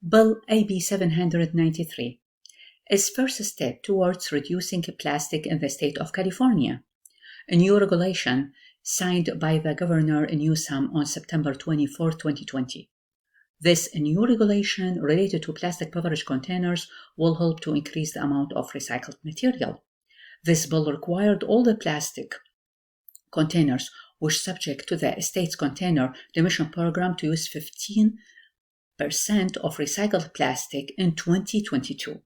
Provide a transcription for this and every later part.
Bill AB 793 is first step towards reducing plastic in the state of California. A new regulation signed by the Governor Newsom on September 24, 2020. This new regulation related to plastic beverage containers will help to increase the amount of recycled material. This bill required all the plastic containers which subject to the state's container emission program to use 15% of recycled plastic in 2022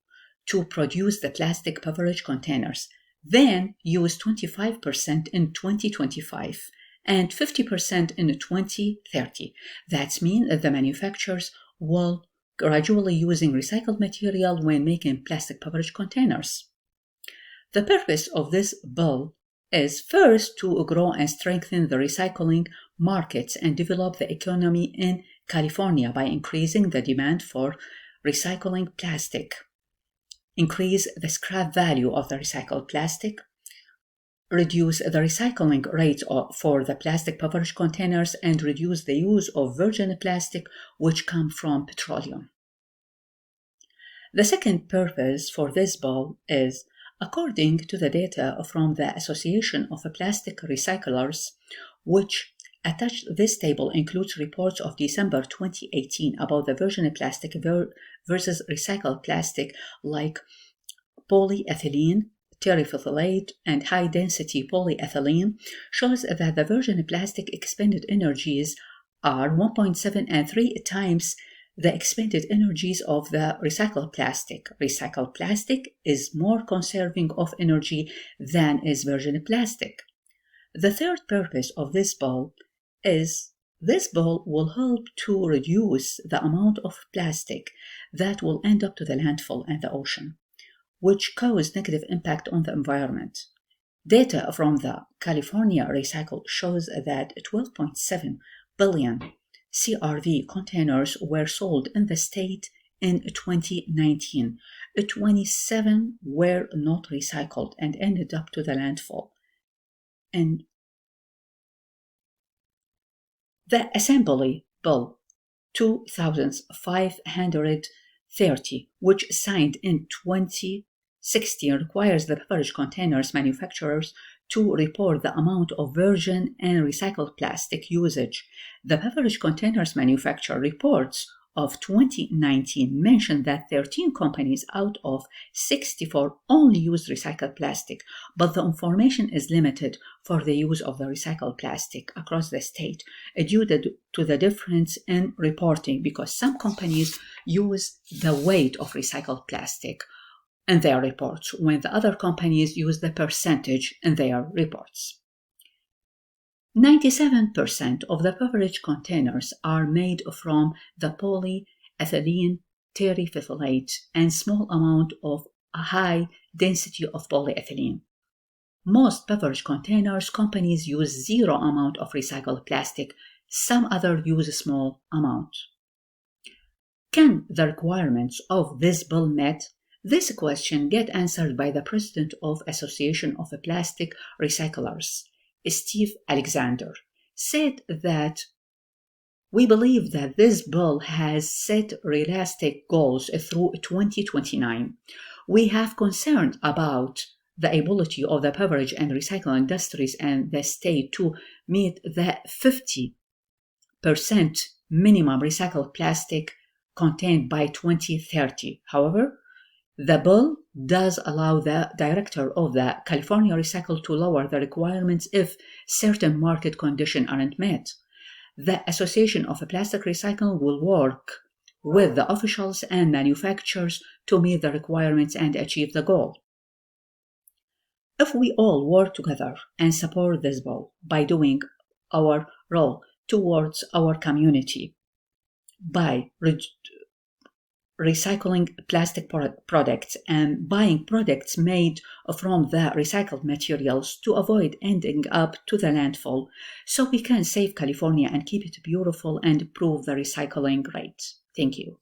to produce the plastic beverage containers, then use 25% in 2025 and 50% in 2030. That means that the manufacturers will gradually using recycled material when making plastic beverage containers. The purpose of this bill is first to grow and strengthen the recycling markets and develop the economy in California by increasing the demand for recycling plastic, increase the scrap value of the recycled plastic, reduce the recycling rate for the plastic beverage containers, and reduce the use of virgin plastic which come from petroleum. The second purpose for this bill is, according to the data from the Association of Plastic Recyclers, which attached this table includes reports of December 2018 about the virgin plastic versus recycled plastic like polyethylene, terephthalate, and high-density polyethylene, shows that the virgin plastic expended energies are 1.7 and 3 times the expended energies of the recycled plastic. Recycled plastic is more conserving of energy than is virgin plastic. The third purpose of this bill is this bill will help to reduce the amount of plastic that will end up to the landfill and the ocean, which cause negative impact on the environment. Data from the California Recycle shows that 12.7 billion CRV containers were sold in the state in 2019. 27 were not recycled and ended up to the landfill. And the Assembly Bill 2530, which signed in 2016, requires the beverage containers manufacturers to report the amount of virgin and recycled plastic usage. The beverage containers manufacturer reports of 2019 mentioned that 13 companies out of 64 only use recycled plastic, but the information is limited for the use of the recycled plastic across the state due to the difference in reporting, because some companies use the weight of recycled plastic in their reports, when the other companies use the percentage in their reports. 97% of the beverage containers are made from the polyethylene terephthalate and small amount of a high density of polyethylene. Most beverage containers companies use zero amount of recycled plastic. Some other use a small amount. Can the requirements of this bill met? This question get answered by the president of Association of Plastic Recyclers, Steve Alexander, said that we believe that this bill has set realistic goals through 2029. We have concern about the ability of the beverage and recycling industries and the state to meet the 50% minimum recycled plastic content by 2030. However, the bill does allow the director of the California Recycle to lower the requirements if certain market conditions aren't met. The Association of Plastic Recycling will work with the officials and manufacturers to meet the requirements and achieve the goal. If we all work together and support this bill by doing our role towards our community, by recycling plastic products and buying products made from the recycled materials to avoid ending up to the landfill, so we can save California and keep it beautiful and improve the recycling rate. Thank you.